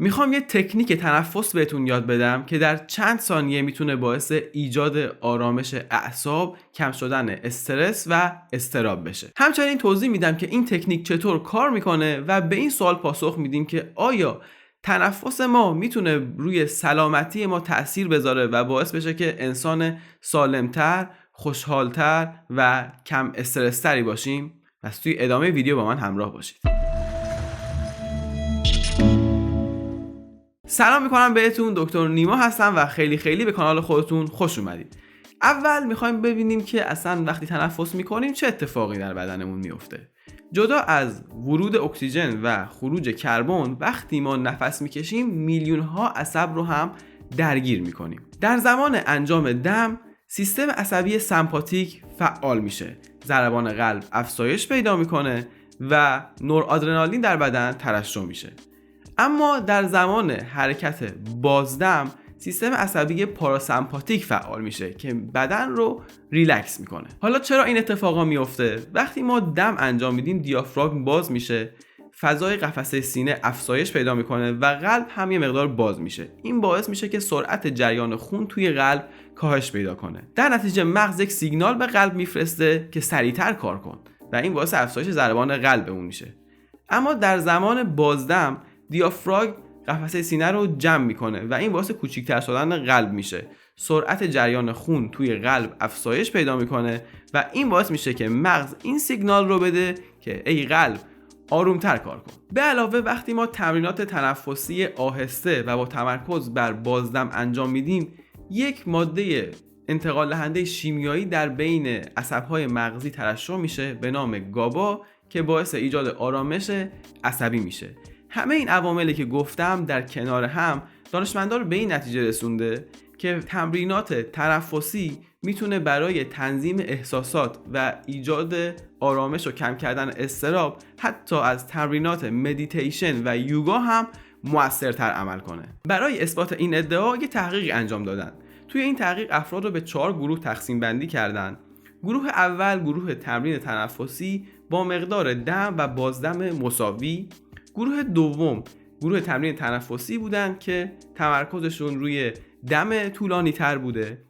میخوام یه تکنیک تنفس بهتون یاد بدم که در چند ثانیه میتونه باعث ایجاد آرامش اعصاب، کم شدن استرس و اضطراب بشه. همچنین توضیح میدم که این تکنیک چطور کار میکنه و به این سوال پاسخ میدیم که آیا تنفس ما میتونه روی سلامتی ما تأثیر بذاره و باعث بشه که انسان سالمتر، خوشحالتر و کم استرس تری باشیم؟ پس توی ادامه ویدیو با من همراه باشید. سلام میکنم بهتون، دکتر نیما هستم و خیلی به کانال خودتون خوش اومدید. اول میخوایم ببینیم که اصلا وقتی تنفس میکنیم چه اتفاقی در بدنمون میفته. جدا از ورود اکسیژن و خروج کربن، وقتی ما نفس میکشیم میلیون ها عصب رو هم درگیر میکنیم. در زمان انجام دم سیستم عصبی سمپاتیک فعال میشه، ضربان قلب افزایش پیدا میکنه و نورآدرنالین در بدن ترشح میشه. اما در زمان حرکت بازدم سیستم عصبی پاراسمپاتیک فعال میشه که بدن رو ریلکس میکنه. حالا چرا این اتفاقا میفته؟ وقتی ما دم انجام میدیم دیافراگم باز میشه، فضای قفسه سینه افزایش پیدا میکنه و قلب هم یه مقدار باز میشه. این باعث میشه که سرعت جریان خون توی قلب کاهش پیدا کنه. در نتیجه مغز یک سیگنال به قلب میفرسته که سریعتر کار کن و این باعث افزایش ضربان قلبمون میشه. اما در زمان بازدم دیافراگم قفسه سینه رو جمع میکنه و این باعث کوچیک‌تر شدن قلب میشه. سرعت جریان خون توی قلب افزایش پیدا میکنه و این باعث میشه که مغز این سیگنال رو بده که ای قلب آرومتر کار کن. به علاوه وقتی ما تمرینات تنفسی آهسته و با تمرکز بر بازدم انجام میدیم، یک ماده انتقال دهنده شیمیایی در بین عصب‌های مغزی ترشح میشه به نام گابا که باعث ایجاد آرامش عصبی میشه. همه این عواملی که گفتم در کنار هم دانشمندان رو به این نتیجه رسونده که تمرینات تنفسی میتونه برای تنظیم احساسات و ایجاد آرامش و کم کردن اضطراب حتی از تمرینات مدیتیشن و یوگا هم موثرتر عمل کنه. برای اثبات این ادعا یه تحقیق انجام دادن. توی این تحقیق افراد رو به 4 گروه تقسیم بندی کردن. گروه اول گروه تمرین تنفسی با مقدار دم و بازدم مساوی. گروه دوم گروه تمرین تنفسی بودن که تمرکزشون روی دم طولانی تر بوده.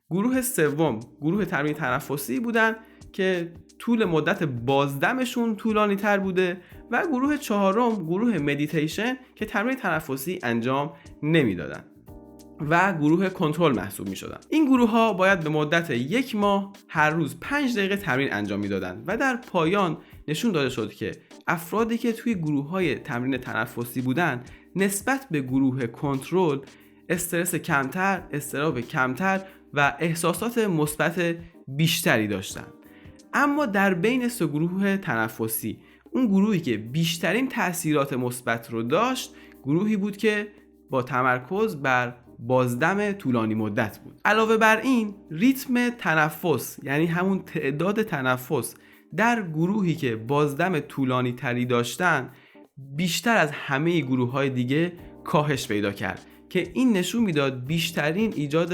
گروه سوم گروه تمرین تنفسی بودن که طول مدت بازدمشون طولانی تر بوده و گروه چهارم گروه مدیتیشن که تمرین تنفسی انجام نمیدادن و گروه کنترل محسوب می شدن. این گروه ها باید به مدت 1 ماه هر روز 5 دقیقه تمرین انجام می دادن و در پایان نشون داده شد که افرادی که توی گروه های تمرین تنفسی بودن نسبت به گروه کنترل استرس کمتر، اضطراب کمتر و احساسات مثبت بیشتری داشتن. اما در بین 3 گروه تنفسی اون گروهی که بیشترین تأثیرات مثبت رو داشت گروهی بود که با تمرکز بر بازدم طولانی مدت بود. علاوه بر این ریتم تنفس یعنی همون تعداد تنفس در گروهی که بازدم طولانی تری داشتن بیشتر از همه گروه های دیگه کاهش پیدا کرد که این نشون میداد بیشترین ایجاد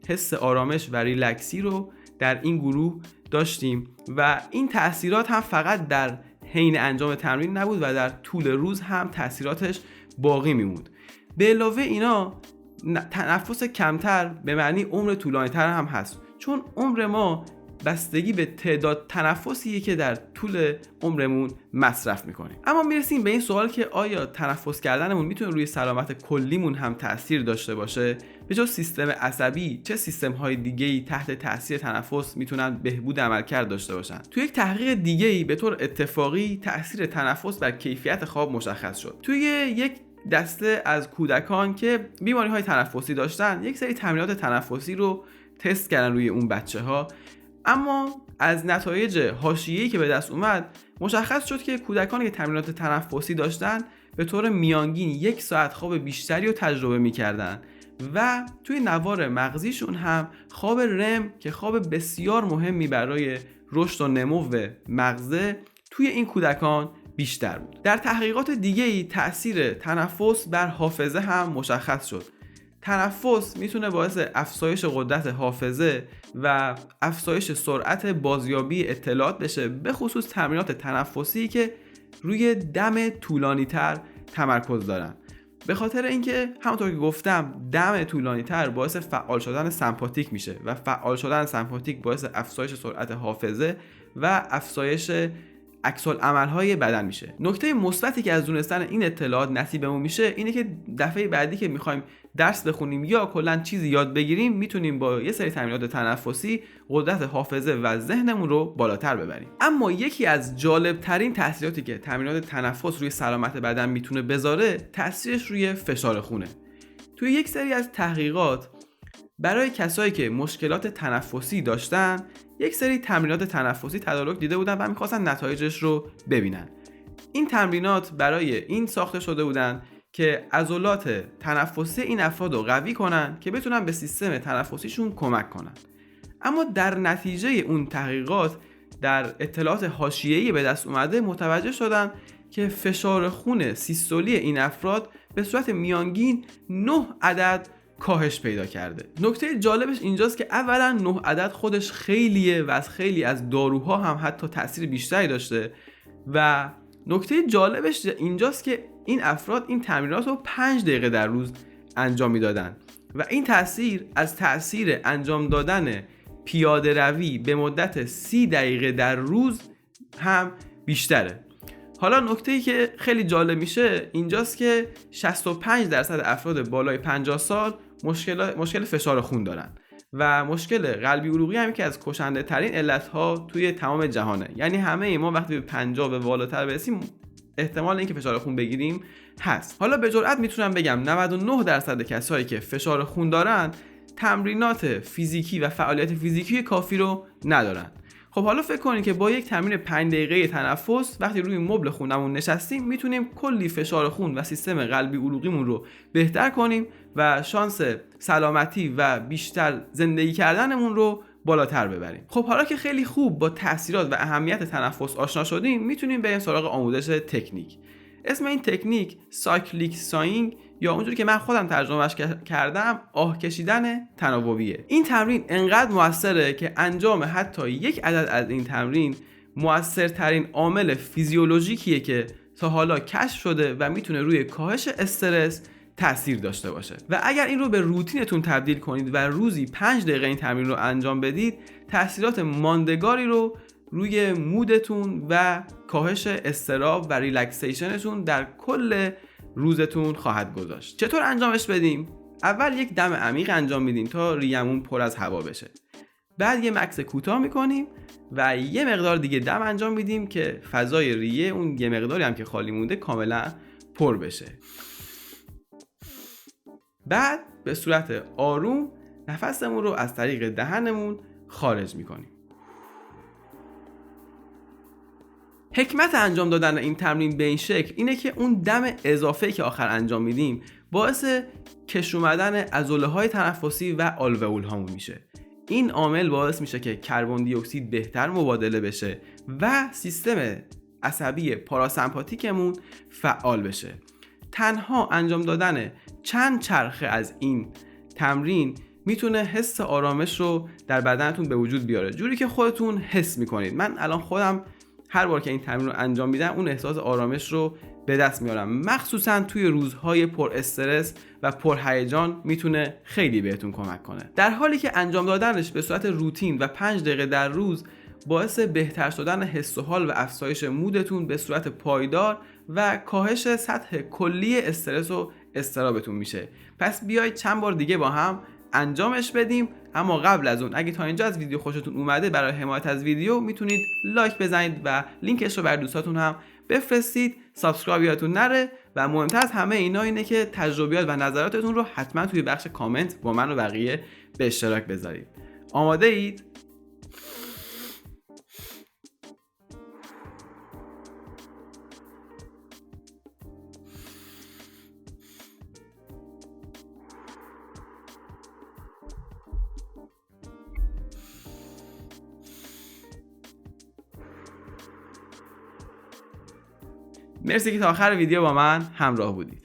حس آرامش و ریلکسی رو در این گروه داشتیم و این تأثیرات هم فقط در حین انجام تمرین نبود و در طول روز هم تأثیراتش باقی میموند. به علاوه اینا تنفس کمتر به معنی عمر طولانی تر هم هست، چون عمر ما بستگی به تعداد تنفسیه که در طول عمرمون مصرف میکنیم. اما میرسیم به این سوال که آیا تنفس کردنمون میتونه روی سلامت کلیمون هم تاثیر داشته باشه؟ به جز سیستم عصبی چه سیستم های دیگه‌ای تحت تاثیر تنفس میتونن بهبود عملکرد داشته باشن؟ توی یک تحقیق دیگه‌ای به طور اتفاقی تاثیر تنفس بر کیفیت خواب مشخص شد. توی یک دسته از کودکان که بیماری‌های تنفسی داشتن یک سری تمرینات تنفسی رو تست کردن روی اون بچه‌ها، اما از نتایج حاشیه‌ای که به دست اومد مشخص شد که کودکانی که تمرینات تنفسی داشتن به طور میانگین 1 ساعت خواب بیشتری رو تجربه می‌کردن و توی نوار مغزیشون هم خواب رم که خواب بسیار مهمی برای رشد و نمو مغزه توی این کودکان بیشتر بود. در تحقیقات دیگه‌ای تأثیر تنفس بر حافظه هم مشخص شد. تنفس میتونه باعث افزایش قدرت حافظه و افزایش سرعت بازیابی اطلاعات بشه، به خصوص تمرینات تنفسی که روی دم طولانی تر تمرکز دارن. به خاطر اینکه همونطور که گفتم دم طولانی تر باعث فعال شدن سمپاتیک میشه و فعال شدن سمپاتیک باعث افزایش سرعت حافظه و افزایش عکس‌العمل‌های بدن میشه. نکته مثبتی که از دونستن این اطلاعات نصیبمون میشه اینه که دفعه بعدی که میخوایم درس بخونیم یا کلا چیزی یاد بگیریم میتونیم با یه سری تمرینات تنفسی قدرت حافظه و ذهنمون رو بالاتر ببریم. اما یکی از جالب ترین تاثیراتی که تمرینات تنفس روی سلامت بدن میتونه بذاره تاثیرش روی فشار خونه. توی یک سری از تحقیقات برای کسایی که مشکلات تنفسی داشتن یک سری تمرینات تنفسی تدارک دیده بودن و میخواستن نتایجش رو ببینن. این تمرینات برای این ساخته شده بودن که عضلات تنفسی این افراد رو قوی کنن که بتونن به سیستم تنفسیشون کمک کنن. اما در نتیجه اون تحقیقات در اطلاعات حاشیه‌ای به دست اومده متوجه شدن که فشار خون سیستولی این افراد به صورت میانگین 9 عدد کاهش پیدا کرده. نکته جالبش اینجاست که اولا 9 عدد خودش خیلیه و از خیلی از داروها هم حتی تأثیر بیشتری داشته و نکته جالبش اینجاست که این افراد این تمرینات رو 5 دقیقه در روز انجام میدادن و این تأثیر از تأثیر انجام دادن پیاده روی به مدت 30 دقیقه در روز هم بیشتره. حالا نکته‌ای که خیلی جالب میشه اینجاست که 65% افراد بالای 50 سال مشکل فشار خون دارن و مشکل قلبی عروقی هم که از کشنده ترین علت‌ها توی تمام جهانه. یعنی همه ما وقتی به 50 به بالاتر برسیم احتمال اینکه فشار خون بگیریم هست. حالا به جرئت میتونم بگم 99% کسایی که فشار خون دارن تمرینات فیزیکی و فعالیت فیزیکی کافی رو ندارن. خب حالا فکر کنید که با یک تمرین 5 دقیقه تنفس وقتی روی مبل خونمون نشستیم میتونیم کلی فشار خون و سیستم قلبی عروقیمون رو بهتر کنیم و شانس سلامتی و بیشتر زندگی کردنمون رو بالاتر ببریم. خب حالا که خیلی خوب با تاثیرات و اهمیت تنفس آشنا شدیم میتونیم بریم سراغ آموزش تکنیک. اسم این تکنیک سایکلیک سایینگ یا اونجوری که من خودم ترجمهش کردم آه کشیدن تناوبیه. این تمرین انقدر موثره که انجام حتی یک عدد از این تمرین موثرترین عامل فیزیولوژیکیه که تا حالا کشف شده و میتونه روی کاهش استرس تأثیر داشته باشه. و اگر این رو به روتینتون تبدیل کنید و روزی 5 دقیقه این تمرین رو انجام بدید تأثیرات ماندگاری رو روی مودتون و کاهش اضطراب و ریلکسیشنتون در کل روزتون خواهد گذاشت. چطور انجامش بدیم؟ اول یک دم عمیق انجام میدیم تا ریه‌مون پر از هوا بشه. بعد یه مکث کوتاه میکنیم و یه مقدار دیگه دم انجام میدیم که فضای ریه اون یه مقداری هم که خالی مونده کاملا پر بشه. بعد به صورت آروم نفسمون رو از طریق دهنمون خارج میکنیم. حکمت انجام دادن این تمرین به این شکل اینه که اون دم اضافه‌ای که آخر انجام میدیم باعث کش اومدن عضله‌های تنفسی و آلوئول هامون میشه. این عامل باعث میشه که کربن دی اکسید بهتر مبادله بشه و سیستم عصبی پاراسمپاتیکمون فعال بشه. تنها انجام دادن چند چرخه از این تمرین میتونه حس آرامش رو در بدنتون به وجود بیاره، جوری که خودتون حس میکنید. من الان خودم هر بار که این تمرین رو انجام میدم اون احساس آرامش رو به دست میارم، مخصوصا توی روزهای پر استرس و پر هیجان میتونه خیلی بهتون کمک کنه. در حالی که انجام دادنش به صورت روتین و 5 دقیقه در روز باعث بهتر شدن حس و حال و افزایش مودتون به صورت پایدار و کاهش سطح کلی استرس و اضطرابتون میشه. پس بیایید چند بار دیگه با هم انجامش بدیم. اما قبل از اون اگه تا اینجا از ویدیو خوشتون اومده برای حمایت از ویدیو میتونید لایک بزنید و لینکش رو برای دوستاتون هم بفرستید. سابسکرایب یادتون نره و مهمتر از همه اینا اینه که تجربیات و نظراتتون رو حتما توی بخش کامنت با من و بقیه به اشتراک بذارید. آماده اید؟ مرسی که تا آخر ویدیو با من همراه بودید.